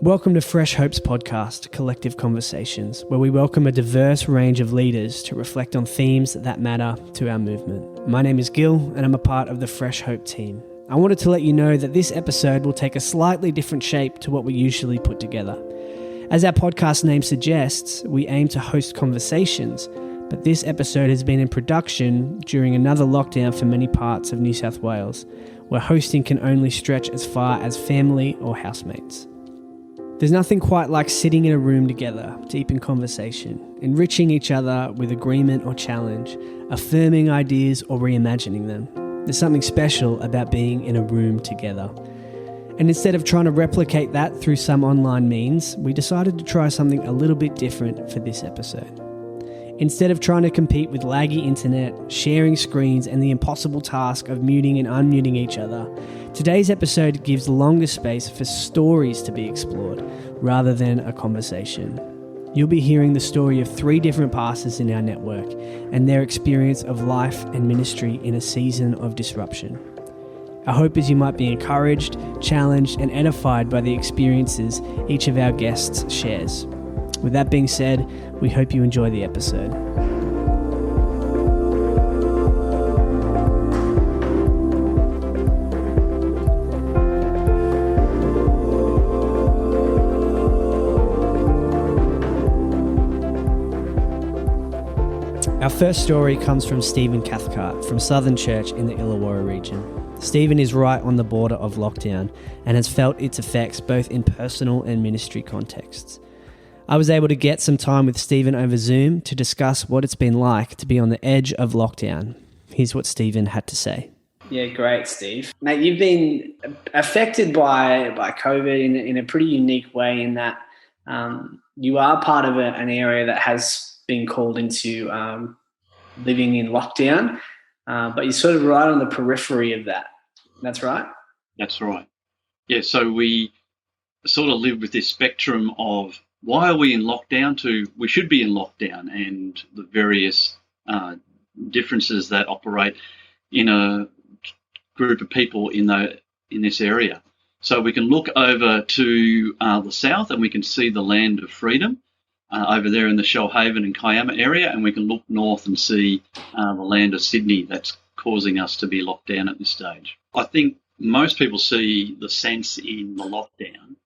Welcome to Fresh Hope's podcast, Collective Conversations, where we welcome a diverse range of leaders to reflect on themes that matter to our movement. My name is Gil, and I'm a part of the Fresh Hope team. I wanted to let you know that this episode will take a slightly different shape to what we usually put together. As our podcast name suggests, we aim to host conversations, but this episode has been in production during another lockdown for many parts of New South Wales, where hosting can only stretch as far as family or housemates. There's nothing quite like sitting in a room together, deep in conversation, enriching each other with agreement or challenge, affirming ideas or reimagining them. There's something special about being in a room together. And instead of trying to replicate that through some online means, we decided to try something a little bit different for this episode. Instead of trying to compete with laggy internet, sharing screens, and the impossible task of muting and unmuting each other, today's episode gives longer space for stories to be explored rather than a conversation. You'll be hearing the story of 3 different pastors in our network and their experience of life and ministry in a season of disruption. Our hope is you might be encouraged, challenged, and edified by the experiences each of our guests shares. With that being said, we hope you enjoy the episode. Our first story comes from Stephen Cathcart from Southern Church in the Illawarra region. Stephen is right on the border of lockdown and has felt its effects both in personal and ministry contexts. I was able to get some time with Stephen over Zoom to discuss what it's been like to be on the edge of lockdown. Here's what Stephen had to say. Yeah, great, Steve. Mate, you've been affected by COVID in a pretty unique way in that you are part of an area that has been called into living in lockdown, but you're sort of right on the periphery of that. That's right? That's right. Yeah, so we sort of live with this spectrum of why are we in lockdown to we should be in lockdown, and the various differences that operate in a group of people in this area. So we can look over to the south and we can see the land of freedom over there in the Shoalhaven and Kiama area, and we can look north and see the land of Sydney that's causing us to be locked down at this stage. I think most people see the sense in the lockdown.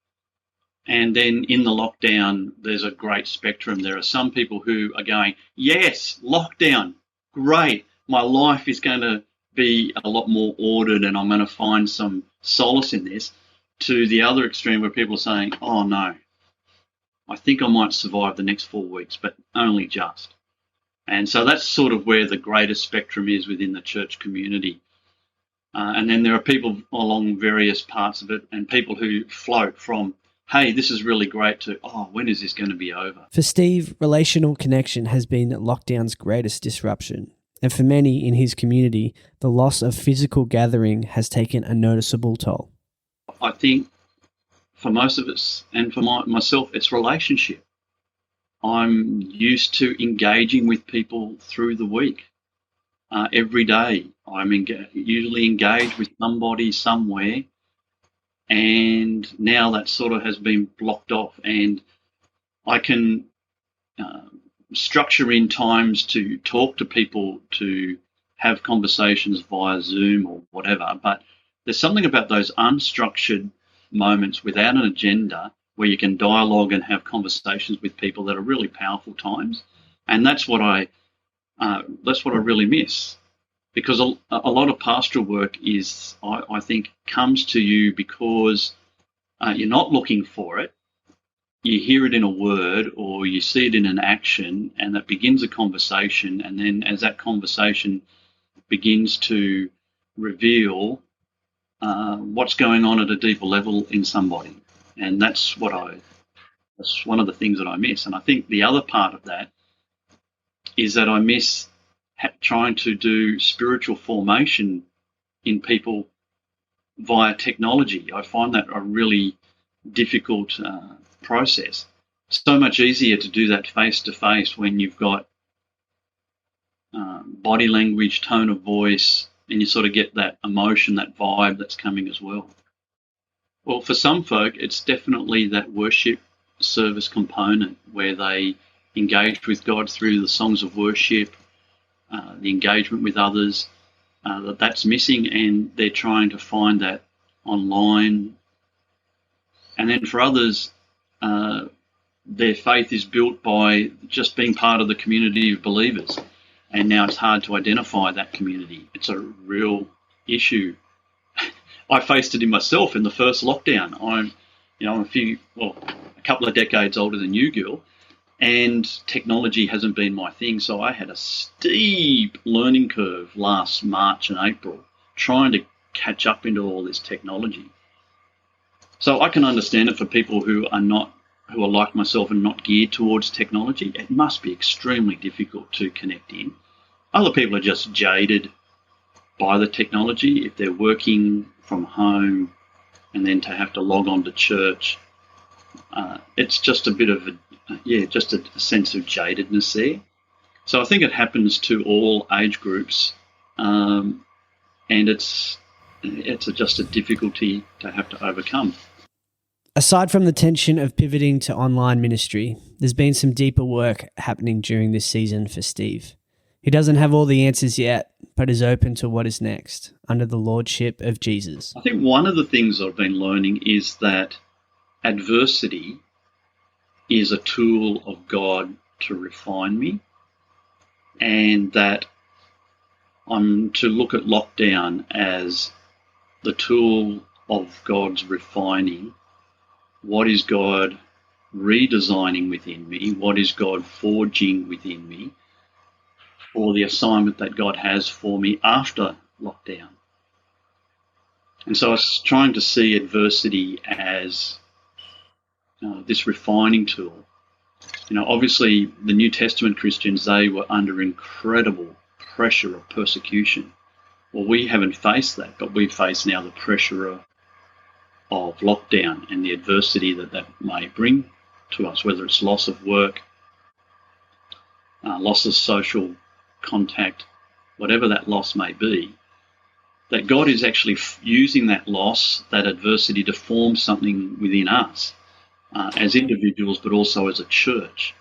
And then in the lockdown, there's a great spectrum. There are some people who are going, yes, lockdown, great. My life is going to be a lot more ordered and I'm going to find some solace in this. To the other extreme where people are saying, oh no, I think I might survive the next 4 weeks, but only just. And so that's sort of where the greatest spectrum is within the church community. And then there are people along various parts of it and people who float from, hey, this is really great, to, oh, when is this going to be over? For Steve, relational connection has been lockdown's greatest disruption. And for many in his community, the loss of physical gathering has taken a noticeable toll. I think for most of us, and for myself, it's relationship. I'm used to engaging with people through the week. Every day, I'm usually engaged with somebody somewhere. And now that sort of has been blocked off, and I can structure in times to talk to people, to have conversations via Zoom or whatever, but there's something about those unstructured moments without an agenda where you can dialogue and have conversations with people that are really powerful times, and that's what I really miss. Because a lot of pastoral work is, I think, comes to you because you're not looking for it. You hear it in a word or you see it in an action, and that begins a conversation. And then as that conversation begins to reveal what's going on at a deeper level in somebody. And that's one of the things that I miss. And I think the other part of that is that I miss trying to do spiritual formation in people via technology. I find that a really difficult process. So much easier to do that face to face when you've got body language, tone of voice, and you sort of get that emotion, that vibe that's coming as well. Well, for some folk, it's definitely that worship service component where they engage with God through the songs of worship, the engagement with others, that's missing, and they're trying to find that online. And then for others, their faith is built by just being part of the community of believers, and now it's hard to identify that community. It's a real issue. I faced it in myself in the first lockdown. I'm a couple of decades older than you, Gil, and technology hasn't been my thing. So I had a steep learning curve last March and April trying to catch up into all this technology. So I can understand it for people who are like myself and not geared towards technology. It must be extremely difficult to connect in. Other people are just jaded by the technology. If they're working from home and then to have to log on to church, it's just a bit of just a sense of jadedness there. So I think it happens to all age groups, and it's just a difficulty to have to overcome. Aside from the tension of pivoting to online ministry, there's been some deeper work happening during this season for Steve. He doesn't have all the answers yet, but is open to what is next under the lordship of Jesus. I think one of the things I've been learning is that adversity is a tool of God to refine me, and that I'm to look at lockdown as the tool of God's refining. What is God redesigning within me? What is God forging within me for the assignment that God has for me after lockdown? And so I was trying to see adversity as this refining tool. Obviously the New Testament Christians, they were under incredible pressure of persecution. Well, we haven't faced that, but we face now the pressure of lockdown and the adversity that may bring to us, whether it's loss of work, loss of social contact, whatever that loss may be, that God is actually using that loss, that adversity, to form something within us as individuals, but also as a church.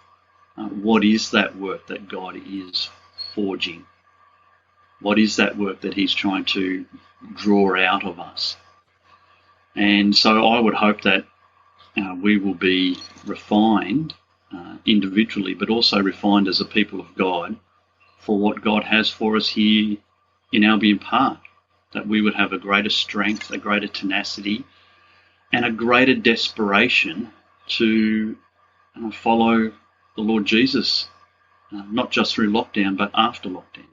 What is that work that God is forging? What is that work that he's trying to draw out of us? And so I would hope that we will be refined individually, but also refined as a people of God for what God has for us here in Albion Park, that we would have a greater strength, a greater tenacity, and a greater desperation to follow the Lord Jesus, not just through lockdown, but after lockdown.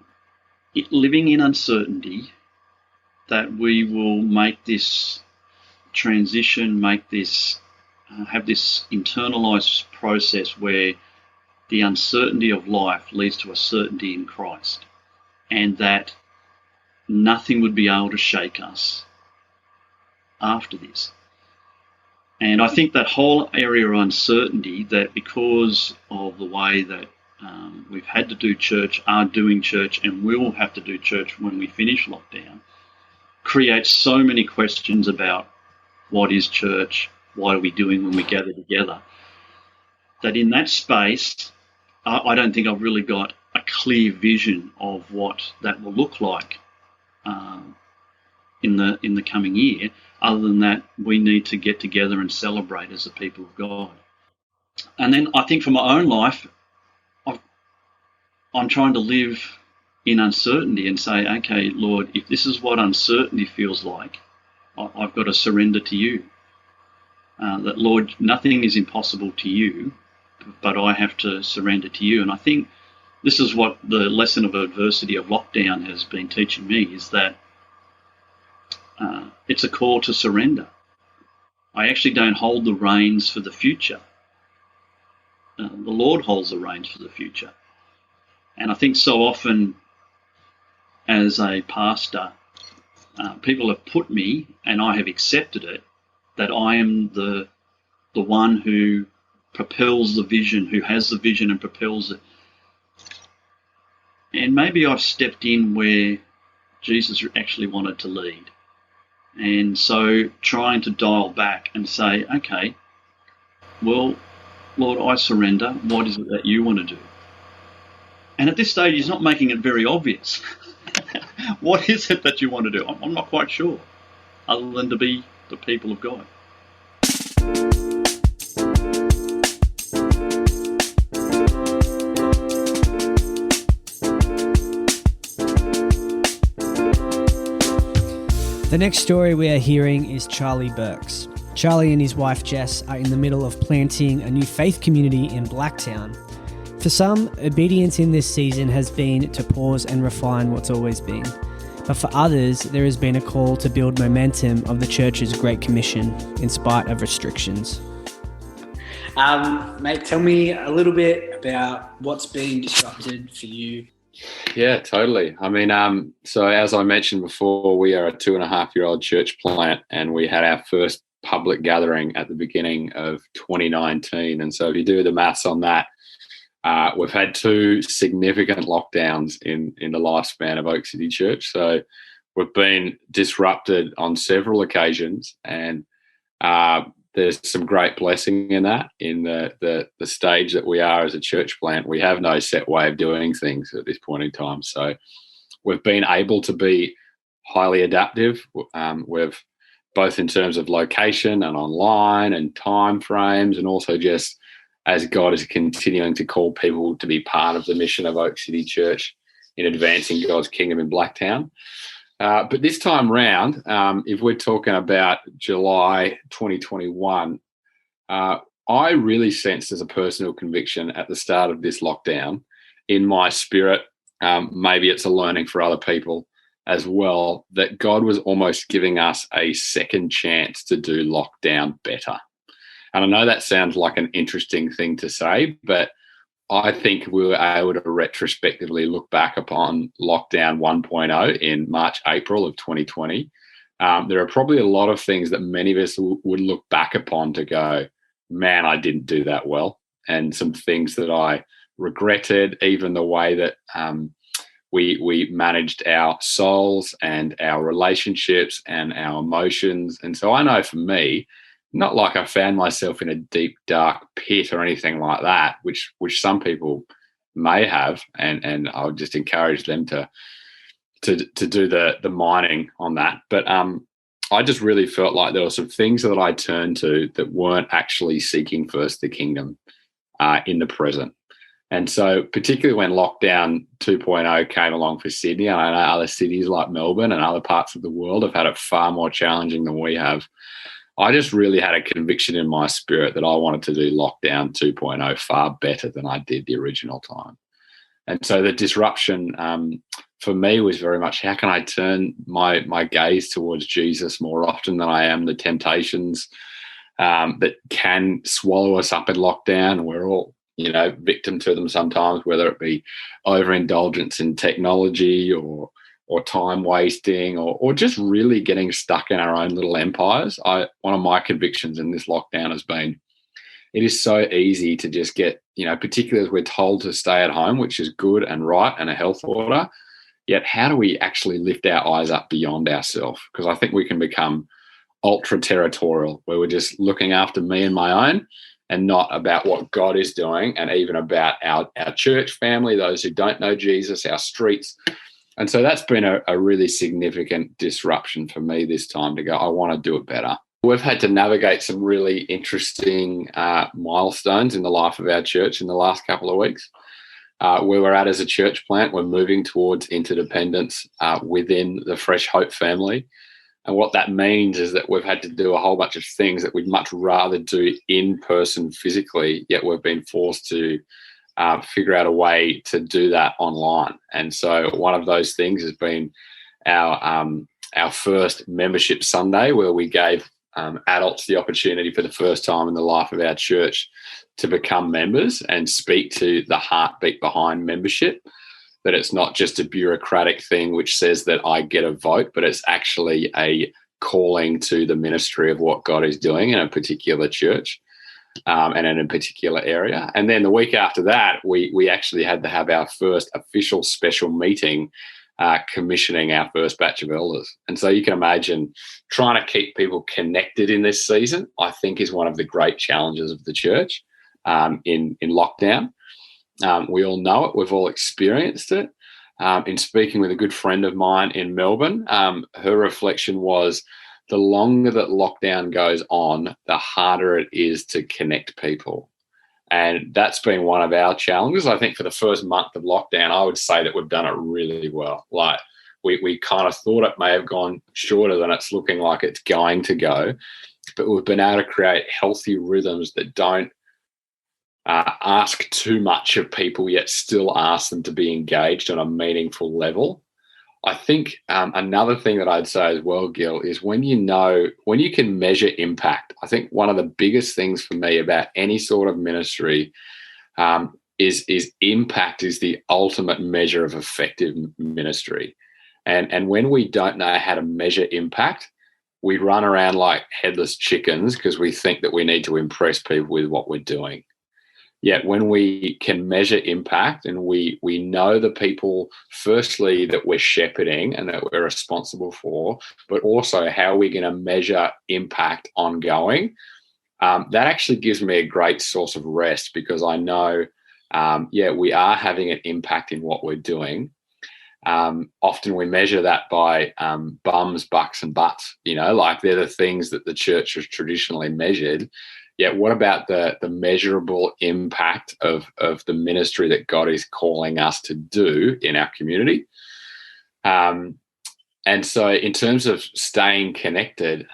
Living in uncertainty, that we will make this transition, have this internalized process where the uncertainty of life leads to a certainty in Christ, and that nothing would be able to shake us after this. And I think that whole area of uncertainty, that because of the way that we've had to do church, are doing church, and will have to do church when we finish lockdown, creates so many questions about what is church, what are we doing when we gather together, that in that space, I don't think I've really got a clear vision of what that will look like in the coming year, other than that we need to get together and celebrate as a people of God. And then I think for my own life, I'm trying to live in uncertainty and say, okay, Lord, if this is what uncertainty feels like, I've got to surrender to you. That, Lord, nothing is impossible to you, but I have to surrender to you. And I think this is what the lesson of adversity of lockdown has been teaching me, is that it's a call to surrender. I actually don't hold the reins for the future. The Lord holds the reins for the future. And I think so often as a pastor, people have put me, and I have accepted it, that I am the one who propels the vision, who has the vision and propels it. And maybe I've stepped in where Jesus actually wanted to lead. And so trying to dial back and say, okay, well, Lord, I surrender. What is it that you want to do? And at this stage, he's not making it very obvious. What is it that you want to do? I'm not quite sure, other than to be the people of God. The next story we are hearing is Charlie Burks. Charlie and his wife Jess are in the middle of planting a new faith community in Blacktown. For some, obedience in this season has been to pause and refine what's always been. But for others, there has been a call to build momentum of the church's Great Commission in spite of restrictions. Mate, tell me a little bit about what's been disrupted for you. Yeah, totally. I mean, so as I mentioned before, we are a 2.5-year-old church plant, and we had our first public gathering at the beginning of 2019. And so if you do the maths on that, we've had 2 significant lockdowns in the lifespan of Oak City Church. So we've been disrupted on several occasions, and there's some great blessing in that. In the stage that we are as a church plant, we have no set way of doing things at this point in time. So we've been able to be highly adaptive. We've both in terms of location and online and time frames, and also just as God is continuing to call people to be part of the mission of Oak City Church in advancing God's kingdom in Blacktown. But this time round, if we're talking about July 2021, I really sensed as a personal conviction at the start of this lockdown in my spirit, maybe it's a learning for other people as well, that God was almost giving us a second chance to do lockdown better. And I know that sounds like an interesting thing to say, but I think we were able to retrospectively look back upon lockdown 1.0 in March, April of 2020. There are probably a lot of things that many of us would look back upon to go, man, I didn't do that well. And some things that I regretted, even the way that we managed our souls and our relationships and our emotions. And so I know for me, not like I found myself in a deep, dark pit or anything like that, which some people may have, and I would just encourage them to do the mining on that. But I just really felt like there were some things that I turned to that weren't actually seeking first the kingdom in the present. And so particularly when lockdown 2.0 came along for Sydney, and I know other cities like Melbourne and other parts of the world have had it far more challenging than we have, I just really had a conviction in my spirit that I wanted to do lockdown 2.0 far better than I did the original time. And so the disruption for me was very much, how can I turn my gaze towards Jesus more often than I am the temptations that can swallow us up in lockdown? We're all, victim to them sometimes, whether it be overindulgence in technology or time wasting or just really getting stuck in our own little empires. One of my convictions in this lockdown has been, it is so easy to just get, particularly as we're told to stay at home, which is good and right and a health order, yet how do we actually lift our eyes up beyond ourselves? Because I think we can become ultra territorial, where we're just looking after me and my own and not about what God is doing, and even about our church family, those who don't know Jesus, our streets. And so that's been a really significant disruption for me this time to go, I want to do it better. We've had to navigate some really interesting milestones in the life of our church in the last couple of weeks. Where we're at as a church plant, we're moving towards interdependence within the Fresh Hope family. And what that means is that we've had to do a whole bunch of things that we'd much rather do in person physically, yet we've been forced to figure out a way to do that online. And so one of those things has been our first membership Sunday, where we gave adults the opportunity for the first time in the life of our church to become members and speak to the heartbeat behind membership. That it's not just a bureaucratic thing which says that I get a vote, but it's actually a calling to the ministry of what God is doing in a particular church and in a particular area. And then the week after that, we actually had to have our first official special meeting commissioning our first batch of elders. And so you can imagine trying to keep people connected in this season, I think, is one of the great challenges of the church in lockdown. We all know it. We've all experienced it. In speaking with a good friend of mine in Melbourne, her reflection was the longer that lockdown goes on, the harder it is to connect people. And that's been one of our challenges. I think for the first month of lockdown, I would say that we've done it really well. Like we kind of thought it may have gone shorter than it's looking like it's going to go, but we've been able to create healthy rhythms that don't ask too much of people, yet still ask them to be engaged on a meaningful level. I think another thing that I'd say as well, Gil, is when you can measure impact. I think one of the biggest things for me about any sort of ministry is impact is the ultimate measure of effective ministry. And when we don't know how to measure impact, we run around like headless chickens because we think that we need to impress people with what we're doing. Yet when we can measure impact and we know the people, firstly, that we're shepherding and that we're responsible for, but also how we're going to measure impact ongoing, that actually gives me a great source of rest because I know, we are having an impact in what we're doing. Often we measure that by bums, bucks, and butts, like they're the things that the church has traditionally measured. Yet what about the measurable impact of the ministry that God is calling us to do in our community? And so in terms of staying connected,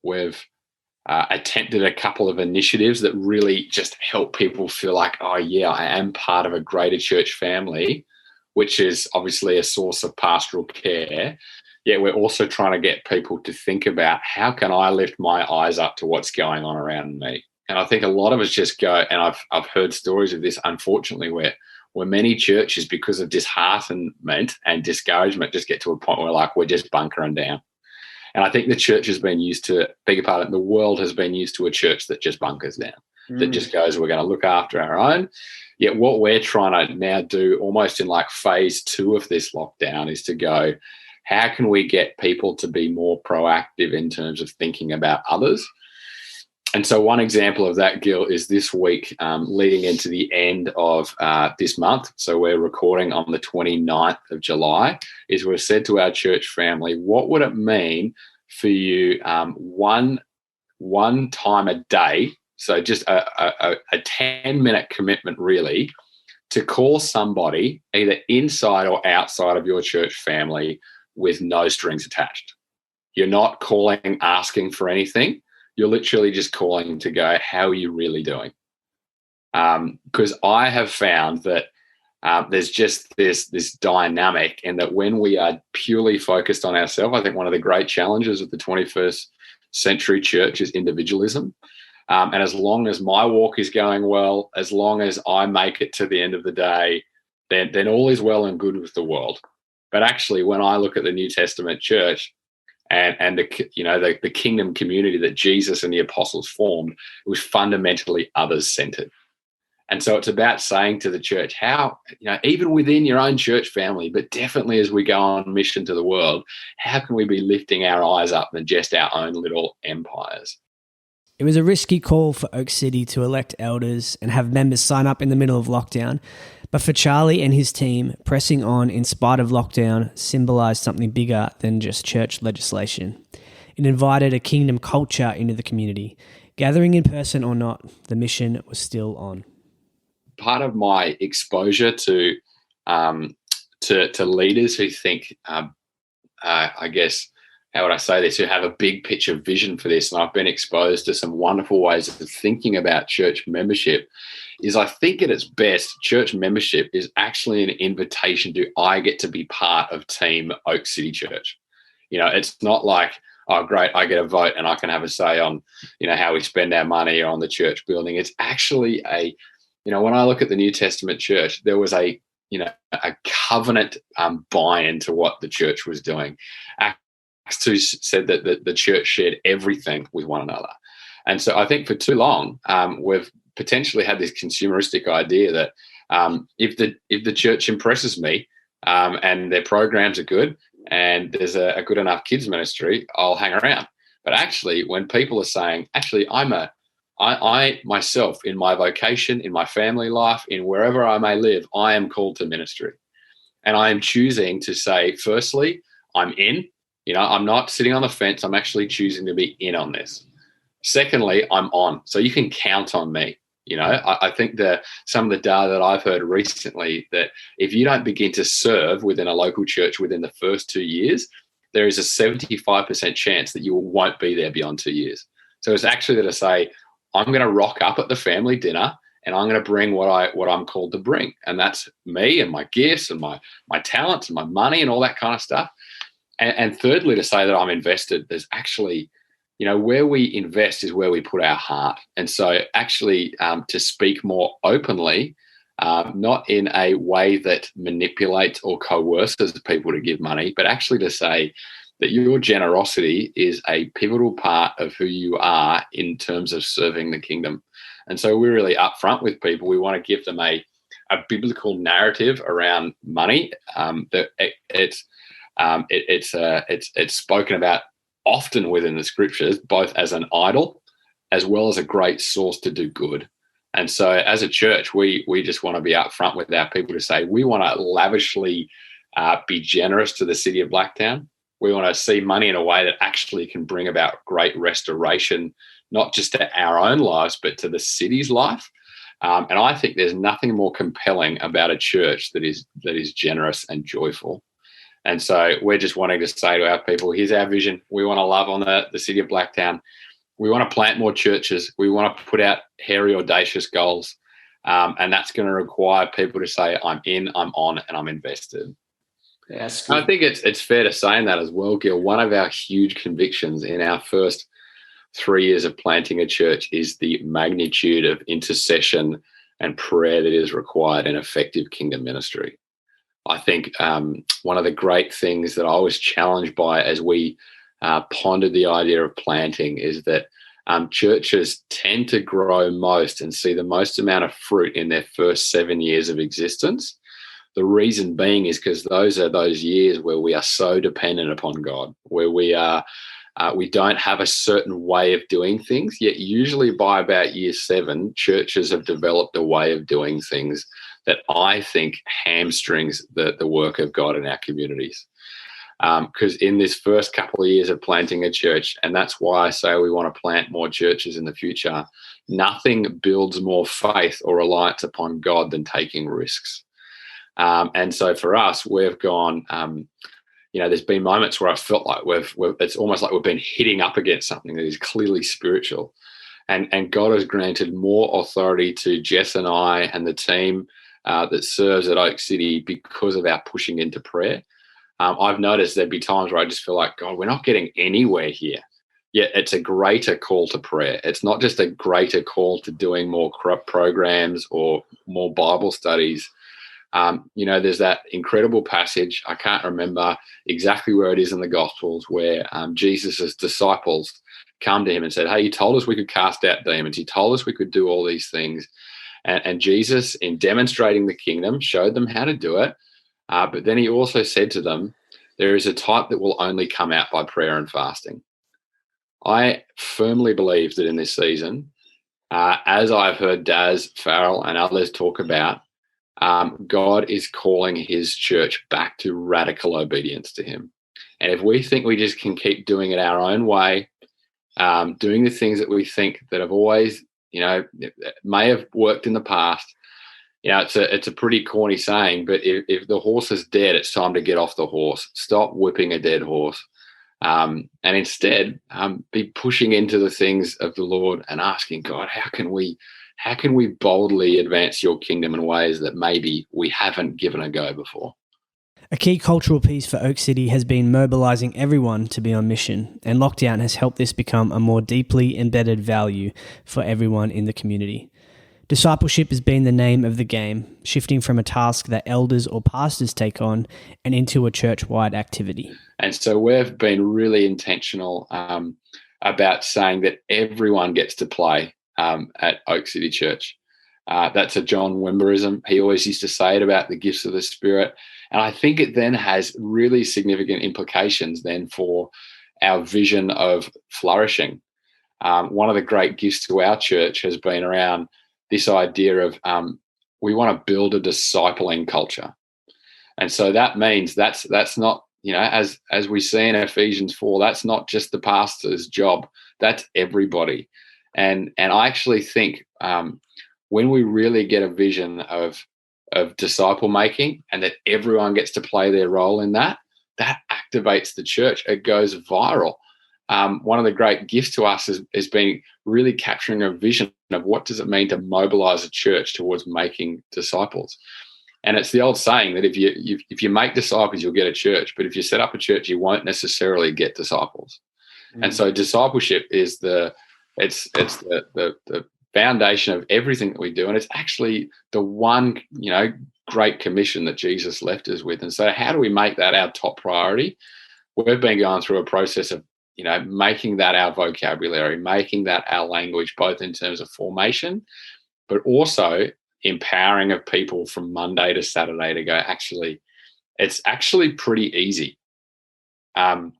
we've attempted a couple of initiatives that really just help people feel like, oh, yeah, I am part of a greater church family, which is obviously a source of pastoral care. Yet we're also trying to get people to think about how can I lift my eyes up to what's going on around me? And I think a lot of us just go, and I've heard stories of this, unfortunately, where many churches, because of disheartenment and discouragement, just get to a point where we're just bunkering down. And I think the church has been used to, the world has been used to a church that just bunkers down, that just goes, we're going to look after our own. Yet what we're trying to now do almost in phase 2 of this lockdown is to go, how can we get people to be more proactive in terms of thinking about others? And so one example of that, Gil, is this week leading into the end of this month. So we're recording on the 29th of July, is we've said to our church family, what would it mean for you one time a day, so just a 10-minute commitment really, to call somebody either inside or outside of your church family with no strings attached. You're not calling, asking for anything. You're literally just calling to go, how are you really doing? Because I have found that there's just this dynamic, and that when we are purely focused on ourselves, I think one of the great challenges of the 21st century church is individualism. And as long as my walk is going well, as long as I make it to the end of the day, then all is well and good with the world. But actually, when I look at the New Testament church and the kingdom community that Jesus and the apostles formed, it was fundamentally others-centered. And so it's about saying to the church, how, even within your own church family, but definitely as we go on mission to the world, how can we be lifting our eyes up than just our own little empires? It was a risky call for Oak City to elect elders and have members sign up in the middle of lockdown. But for Charlie and his team, pressing on in spite of lockdown symbolised something bigger than just church legislation. It invited a kingdom culture into the community. Gathering in person or not, the mission was still on. Part of my exposure to leaders who think, I guess, how would I say this, who have a big picture vision for this, and I've been exposed to some wonderful ways of thinking about church membership, is I think at its best, church membership is actually an invitation to, I get to be part of Team Oak City Church. It's not like, oh, great, I get a vote and I can have a say on, how we spend our money or on the church building. It's actually when I look at the New Testament church, there was a covenant buy-in to what the church was doing. Acts 2 said that the church shared everything with one another. And so I think for too long, we've potentially had this consumeristic idea that If the church impresses me and their programs are good and there's a good enough kids ministry, I'll hang around. But actually, when people are saying, actually, I myself, in my vocation, in my family life, in wherever I may live, I am called to ministry. And I am choosing to say, firstly, I'm in. I'm not sitting on the fence. I'm actually choosing to be in on this. Secondly, I'm on. So you can count on me. I think that some of the data that I've heard recently, that if you don't begin to serve within a local church within the first 2 years, there is a 75% chance that you won't be there beyond 2 years. So it's actually to say, I'm going to rock up at the family dinner and I'm going to bring what I'm called to bring. And that's me and my gifts and my talents and my money and all that kind of stuff. And thirdly, to say that I'm invested, there's actually, where we invest is where we put our heart. And so actually to speak more openly, not in a way that manipulates or coerces people to give money, but actually to say that your generosity is a pivotal part of who you are in terms of serving the kingdom. And so we're really upfront with people. We want to give them a biblical narrative around money. That it's spoken about often within the scriptures, both as an idol as well as a great source to do good. And so as a church, we just want to be upfront with our people to say we want to lavishly be generous to the city of Blacktown. We want to see money in a way that actually can bring about great restoration, not just to our own lives, but to the city's life. And I think there's nothing more compelling about a church that is generous and joyful. And so we're just wanting to say to our people, here's our vision. We want to love on the city of Blacktown. We want to plant more churches. We want to put out hairy, audacious goals. And that's going to require people to say, I'm in, I'm on, and I'm invested. Yes, I think it's fair to say in that as well, Gil. One of our huge convictions in our first 3 years of planting a church is the magnitude of intercession and prayer that is required in effective kingdom ministry. I think one of the great things that I was challenged by as we pondered the idea of planting is that churches tend to grow most and see the most amount of fruit in their first 7 years of existence. The reason being is because those are those years where we are so dependent upon God, where we don't have a certain way of doing things, yet usually by about year 7, churches have developed a way of doing things that I think hamstrings the work of God in our communities. Because in this first couple of years of planting a church, and that's why I say we want to plant more churches in the future, nothing builds more faith or reliance upon God than taking risks. And so for us, we've gone, there's been moments where I felt like it's almost like we've been hitting up against something that is clearly spiritual. And God has granted more authority to Jess and I and the team that serves at Oak City because of our pushing into prayer. I've noticed there'd be times where I just feel like, God, we're not getting anywhere here. Yet it's a greater call to prayer. It's not just a greater call to doing more programs or more Bible studies. There's that incredible passage, I can't remember exactly where it is in the Gospels, where Jesus' disciples come to him and said, hey, you told us we could cast out demons. You told us we could do all these things. And Jesus, in demonstrating the kingdom, showed them how to do it. But then he also said to them, there is a type that will only come out by prayer and fasting. I firmly believe that in this season, as I've heard Daz, Farrell, and others talk about, God is calling his church back to radical obedience to him. And if we think we just can keep doing it our own way, doing the things that we think that have always, may have worked in the past, it's a pretty corny saying, but if the horse is dead, it's time to get off the horse. Stop whipping a dead horse. And instead, be pushing into the things of the Lord and asking God, how can we boldly advance your kingdom in ways that maybe we haven't given a go before? A key cultural piece for Oak City has been mobilising everyone to be on mission, and lockdown has helped this become a more deeply embedded value for everyone in the community. Discipleship has been the name of the game, shifting from a task that elders or pastors take on and into a church-wide activity. And so we've been really intentional about saying that everyone gets to play at Oak City Church. That's a John Wimberism. He always used to say it about the gifts of the Spirit. And I think it then has really significant implications then for our vision of flourishing. One of the great gifts to our church has been around this idea of we want to build a discipling culture. And so that means that's not, as we see in Ephesians 4, that's not just the pastor's job. That's everybody. And I actually think when we really get a vision of disciple making and that everyone gets to play their role in that activates the church. It goes viral. One of the great gifts to us has been really capturing a vision of what does it mean to mobilize a church towards making disciples. And it's the old saying that if you make disciples, you'll get a church. But if you set up a church, you won't necessarily get disciples. Mm. And so discipleship is the foundation of everything that we do. And it's actually the one, great commission that Jesus left us with. And so how do we make that our top priority? We've been going through a process of, making that our vocabulary, making that our language, both in terms of formation, but also empowering of people from Monday to Saturday to go, it's actually pretty easy. And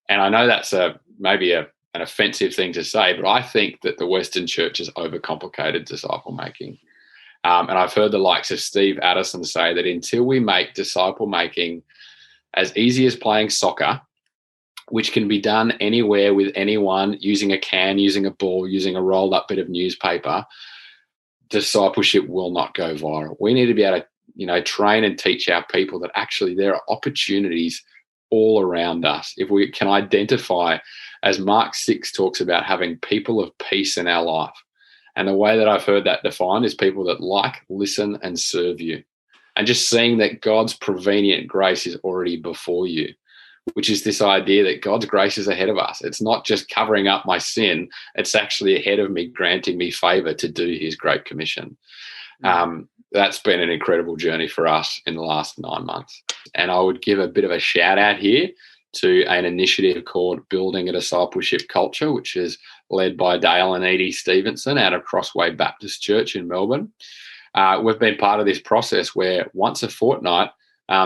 I know that's maybe an offensive thing to say, but I think that the Western church has overcomplicated disciple making. And I've heard the likes of Steve Addison say that until we make disciple making as easy as playing soccer, which can be done anywhere with anyone, using a can, using a ball, using a rolled up bit of newspaper, discipleship will not go viral. We need to be able to, train and teach our people that actually there are opportunities all around us. If we can identify, as Mark 6 talks about, having people of peace in our life. And the way that I've heard that defined is people that listen, and serve you. And just seeing that God's prevenient grace is already before you, which is this idea that God's grace is ahead of us. It's not just covering up my sin. It's actually ahead of me, granting me favor to do his great commission. That's been an incredible journey for us in the last 9 months. And I would give a bit of a shout out here to an initiative called Building a Discipleship Culture, which is led by Dale and Edie Stevenson out of Crossway Baptist Church in Melbourne. We've been part of this process where once a fortnight,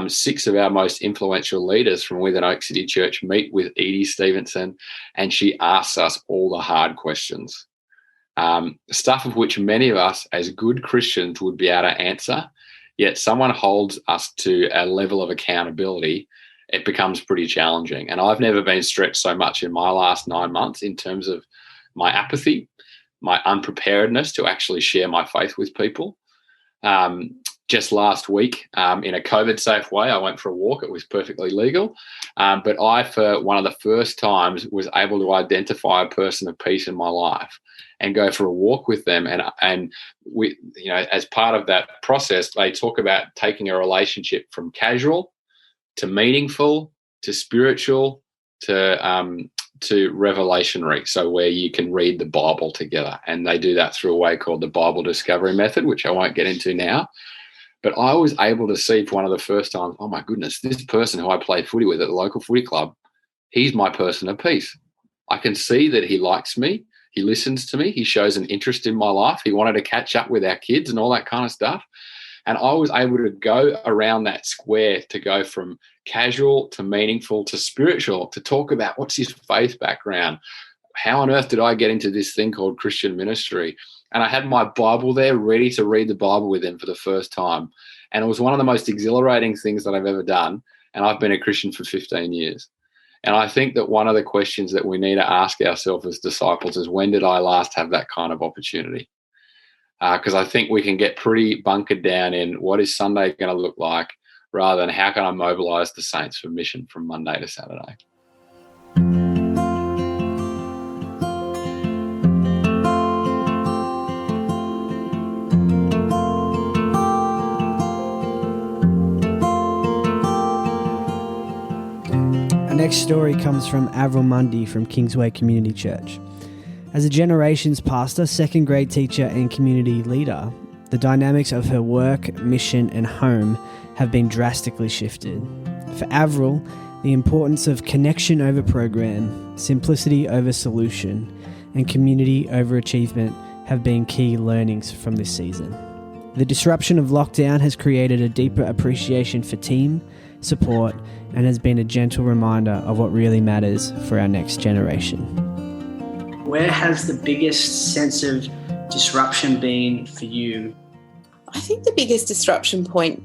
6 of our most influential leaders from within Oak City Church meet with Edie Stevenson, and she asks us all the hard questions, stuff of which many of us as good Christians would be able to answer, yet someone holds us to a level of accountability, it becomes pretty challenging. And I've never been stretched so much in my last 9 months in terms of my apathy, my unpreparedness to actually share my faith with people. Just last week, in a COVID-safe way, I went for a walk. It was perfectly legal. But I, for one of the first times, was able to identify a person of peace in my life and go for a walk with them. And we, as part of that process, they talk about taking a relationship from casual to meaningful to spiritual to revelationary, so where you can read the Bible together. And they do that through a way called the Bible Discovery Method, which I won't get into now. But I was able to see for one of the first times, oh my goodness, this person who I play footy with at the local footy club, he's my person of peace. I can see that he likes me. He listens to me. He shows an interest in my life. He wanted to catch up with our kids and all that kind of stuff. And I was able to go around that square to go from casual to meaningful to spiritual, to talk about what's his faith background. How on earth did I get into this thing called Christian ministry? And I had my Bible there ready to read the Bible with him for the first time. And it was one of the most exhilarating things that I've ever done. And I've been a Christian for 15 years. And I think that one of the questions that we need to ask ourselves as disciples is, when did I last have that kind of opportunity? Because I think we can get pretty bunkered down in what is Sunday going to look like, rather than how can I mobilize the saints for mission from Monday to Saturday. Our next story comes from Avril Mundy from Kingsway Community Church. As a generations pastor, second grade teacher and community leader, the dynamics of her work, mission and home have been drastically shifted. For Avril, the importance of connection over program, simplicity over solution, and community over achievement have been key learnings from this season. The disruption of lockdown has created a deeper appreciation for team, support, and has been a gentle reminder of what really matters for our next generation. Where has the biggest sense of disruption been for you? I think the biggest disruption point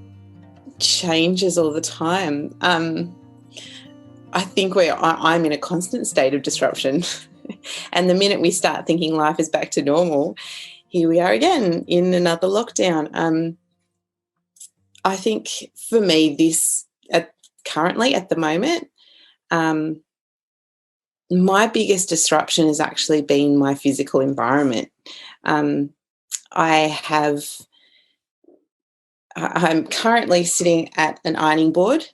changes all the time. I think I'm in a constant state of disruption. And the minute we start thinking life is back to normal, here we are again in another lockdown. I think for me, currently at the moment, my biggest disruption has actually been my physical environment. I'm currently sitting at an ironing board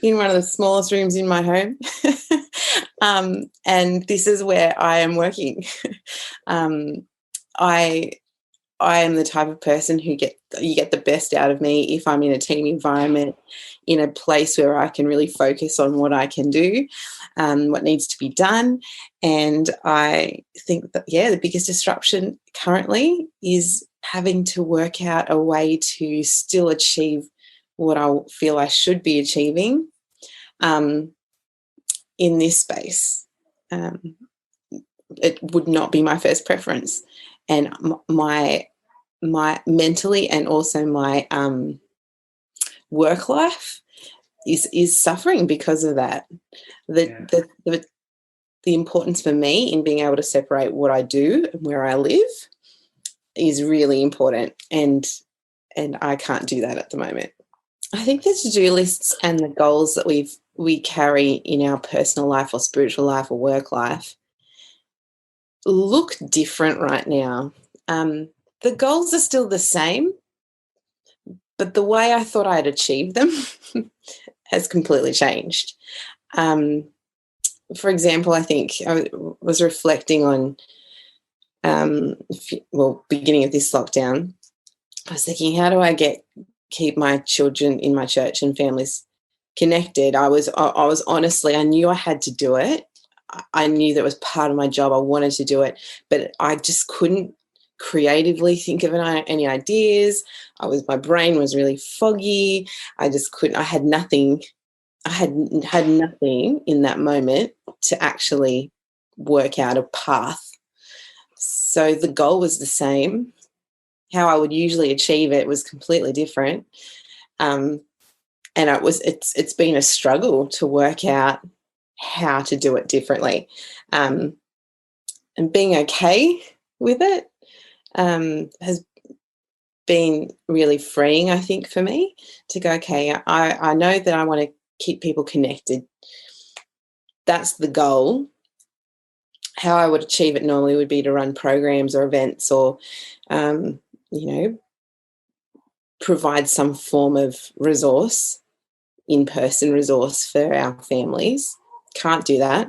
in one of the smallest rooms in my home. And this is where I am working. I am the type of person who you get the best out of me if I'm in a team environment, in a place where I can really focus on what I can do, what needs to be done. And I think that, the biggest disruption currently is having to work out a way to still achieve what I feel I should be achieving in this space. It would not be my first preference. And my mentally and also my work life is suffering because of that. The importance for me in being able to separate what I do and where I live is really important, and I can't do that at the moment. I think the to-do lists and the goals that we carry in our personal life or spiritual life or work life look different right now. The goals are still the same, but the way I thought I'd achieve them has completely changed. For example, I think I was reflecting on, beginning of this lockdown, I was thinking, how do I keep my children in my church and families connected? I was honestly, I knew I had to do it. I knew that was part of my job. I wanted to do it, but I just couldn't creatively think of any ideas. My brain was really foggy. I just couldn't. I had nothing in that moment to actually work out a path. So the goal was the same. How I would usually achieve it was completely different. And it's been a struggle to work out how to do it differently. And being okay with it has been really freeing, I think, for me to go, okay, I know that I want to keep people connected. That's the goal. How I would achieve it normally would be to run programs or events or, provide some form of resource, in-person resource for our families. Can't do that.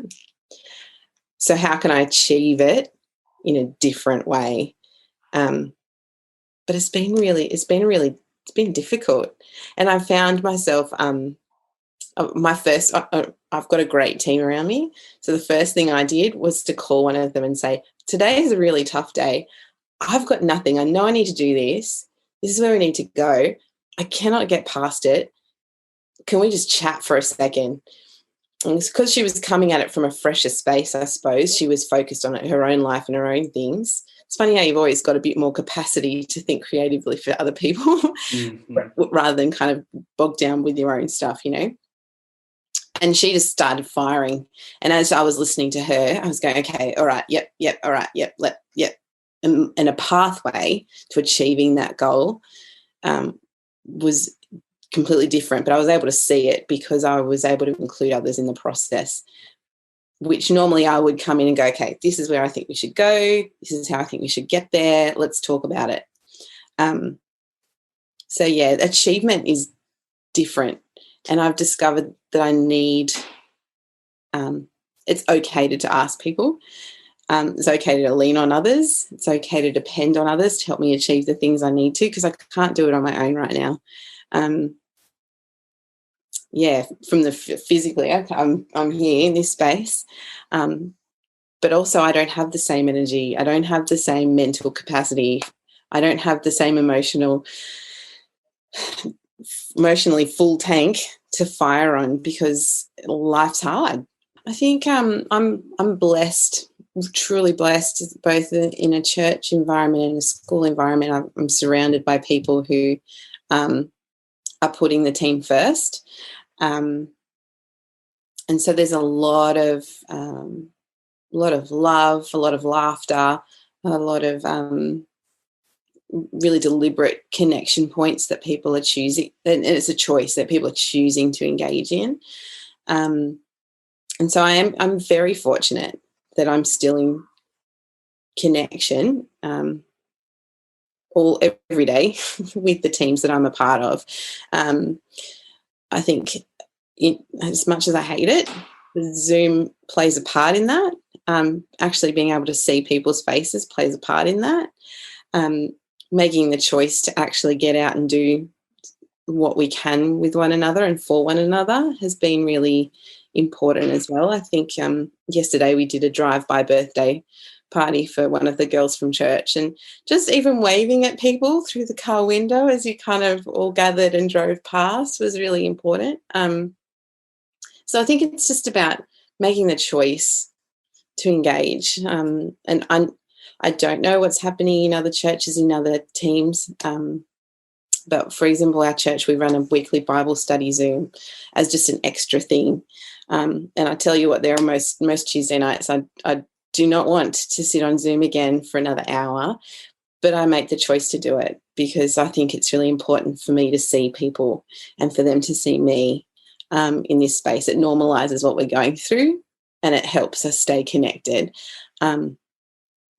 So how can I achieve it in a different way? But it's been difficult. And I found myself, I've got a great team around me. So the first thing I did was to call one of them and say, today is a really tough day. I've got nothing. I know I need to do this. This is where we need to go. I cannot get past it. Can we just chat for a second? And it's because she was coming at it from a fresher space, I suppose. She was focused on her own life and her own things. It's funny how you've always got a bit more capacity to think creatively for other people rather than kind of bogged down with your own stuff, And she just started firing. And as I was listening to her, I was going, okay, all right, yep, all right, yep, yep. And a pathway to achieving that goal was completely different, but I was able to see it because I was able to include others in the process, which normally I would come in and go, okay, this is where I think we should go. This is how I think we should get there. Let's talk about it. Achievement is different. And I've discovered that I need, it's okay to ask people. It's okay to lean on others. It's okay to depend on others to help me achieve the things I need to, because I can't do it on my own right now. From the physically, I'm here in this space, but also I don't have the same energy. I don't have the same mental capacity. I don't have the same emotionally full tank to fire on because life's hard. I think I'm blessed, truly blessed, both in a church environment and a school environment. I'm surrounded by people who are putting the team first. And so there's a lot of love, a lot of laughter, a lot of really deliberate connection points that people are choosing, and it's a choice that people are choosing to engage in. And so I'm very fortunate that I'm still in connection every day with the teams that I'm a part of. I think as much as I hate it, Zoom plays a part in that. Actually being able to see people's faces plays a part in that. Making the choice to actually get out and do what we can with one another and for one another has been really important as well. I think yesterday we did a drive-by birthday party for one of the girls from church, and just even waving at people through the car window as you kind of all gathered and drove past was really important. So I think it's just about making the choice to engage. And I don't know what's happening in other churches, in other teams. But for example, our church, we run a weekly Bible study Zoom as just an extra thing. And I tell you what, there are most Tuesday nights I do not want to sit on Zoom again for another hour, but I make the choice to do it because I think it's really important for me to see people and for them to see me in this space. It normalizes what we're going through and it helps us stay connected. And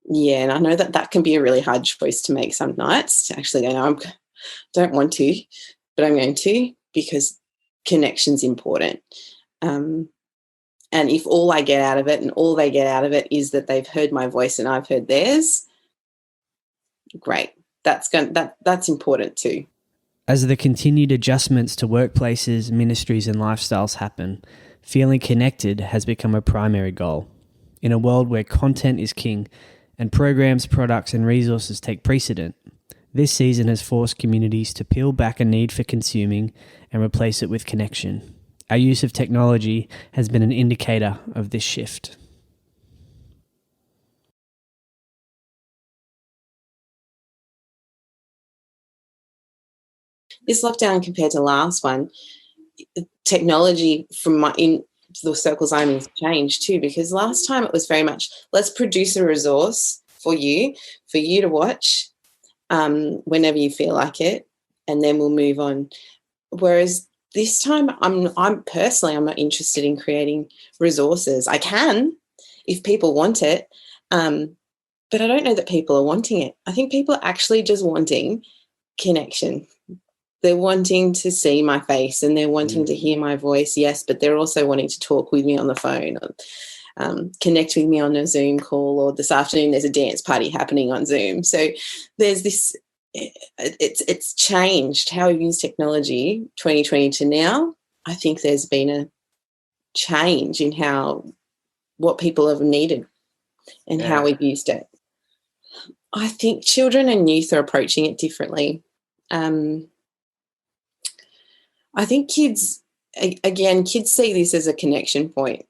I know that can be a really hard choice to make some nights, to actually go, no, I don't want to, but I'm going to, because connection's important. And if all I get out of it and all they get out of it is that they've heard my voice and I've heard theirs, great. That's important too. As the continued adjustments to workplaces, ministries and lifestyles happen, feeling connected has become a primary goal. In a world where content is king and programs, products and resources take precedent, this season has forced communities to peel back a need for consuming and replace it with connection. Our use of technology has been an indicator of this shift. This lockdown compared to the last one, technology in the circles I'm in has changed too, because last time it was very much, let's produce a resource for you to watch whenever you feel like it, and then we'll move on. Whereas this time I'm personally, I'm not interested in creating resources. I can if people want it, but I don't know that people are wanting it. I think people are actually just wanting connection. They're wanting to see my face and they're wanting to hear my voice, yes, but they're also wanting to talk with me on the phone or connect with me on a Zoom call, or this afternoon there's a dance party happening on Zoom. So there's this, it's changed how we use technology 2020 to now. I think there's been a change in what people have needed and how we've used it. I think children and youth are approaching it differently. I think kids see this as a connection point.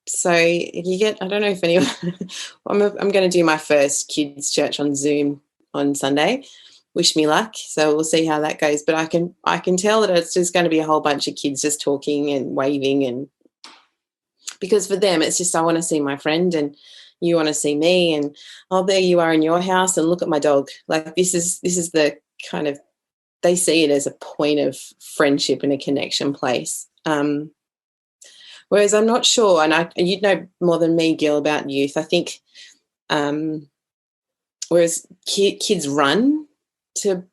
So you get, I don't know if anyone, I'm going to do my first kids church on Zoom on Sunday. Wish me luck. So we'll see how that goes. But I can tell that it's just going to be a whole bunch of kids just talking and waving, and because for them it's just, I want to see my friend and you want to see me, and oh, there you are in your house and look at my dog. Like this is the kind of, they see it as a point of friendship and a connection place. Whereas I'm not sure, and you'd know more than me, Gil, about youth. I think whereas kids run to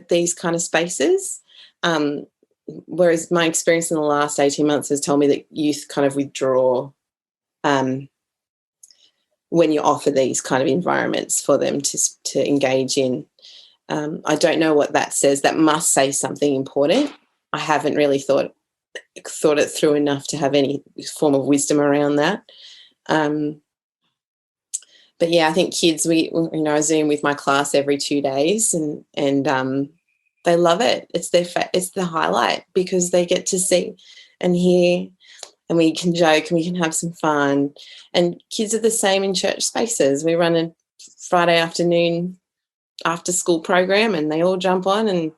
these kind of spaces, whereas my experience in the last 18 months has told me that youth kind of withdraw when you offer these kind of environments for them to engage in. I don't know what that says. That must say something important. I haven't really thought it through enough to have any form of wisdom around that. but yeah, I think kids, I Zoom with my class every 2 days, and they love it. It's it's the highlight, because they get to see and hear, and we can joke and we can have some fun. And kids are the same in church spaces. We run a Friday afternoon after school program, and they all jump on, and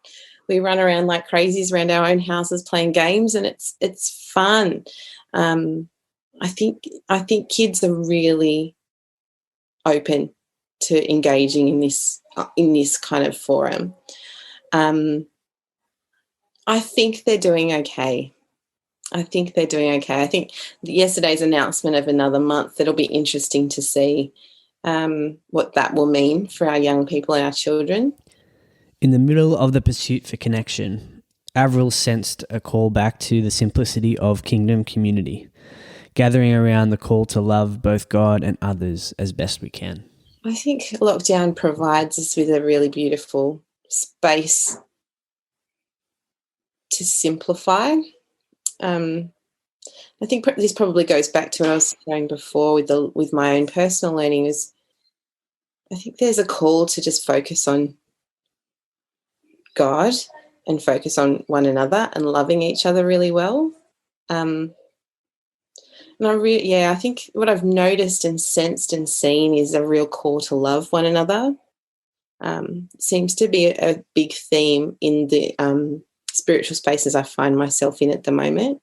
we run around like crazies around our own houses playing games, and it's fun. I think kids are really open to engaging in this kind of forum. I think they're doing okay. I think yesterday's announcement of another month, it'll be interesting to see what that will mean for our young people and our children. In the middle of the pursuit for connection, Avril sensed a call back to the simplicity of kingdom community, gathering around the call to love both God and others as best we can. I think lockdown provides us with a really beautiful space to simplify. I think this probably goes back to what I was saying before with my own personal learning. Is I think there's a call to just focus on God and focus on one another and loving each other really well. And I think what I've noticed and sensed and seen is a real call to love one another. Seems to be a big theme in the spiritual spaces I find myself in at the moment.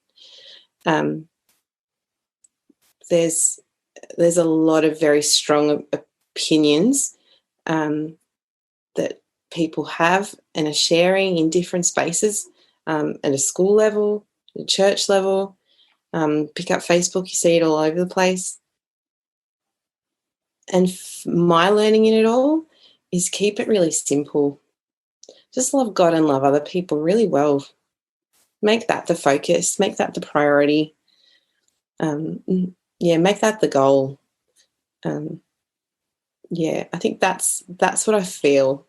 There's a lot of very strong opinions that people have and are sharing in different spaces, at a school level, at a church level. Pick up Facebook, you see it all over the place. And my learning in it all is keep it really simple. Just love God and love other people really well. Make that the focus, make that the priority. Make that the goal. I think that's what I feel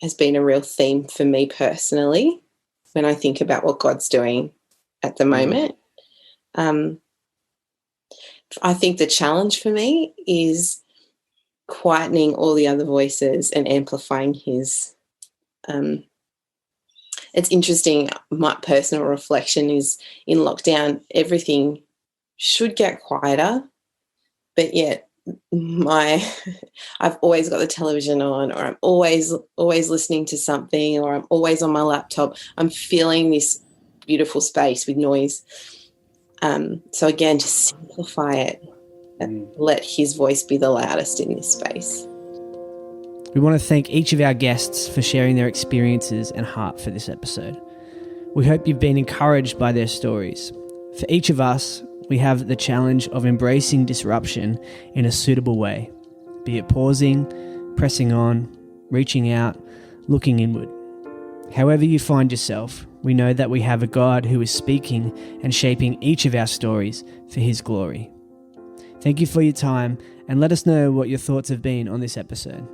has been a real theme for me personally when I think about what God's doing at the moment. I think the challenge for me is quietening all the other voices and amplifying his. It's interesting, my personal reflection is in lockdown, everything should get quieter, but yet I've always got the television on, or I'm always listening to something, or I'm always on my laptop. I'm filling this beautiful space with noise. So again, just simplify it and let his voice be the loudest in this space. We want to thank each of our guests for sharing their experiences and heart for this episode. We hope you've been encouraged by their stories. For each of us, we have the challenge of embracing disruption in a suitable way, be it pausing, pressing on, reaching out, looking inward. However you find yourself, we know that we have a God who is speaking and shaping each of our stories for his glory. Thank you for your time, and let us know what your thoughts have been on this episode.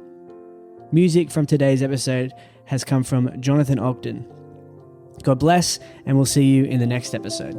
Music from today's episode has come from Jonathan Ogden. God bless, and we'll see you in the next episode.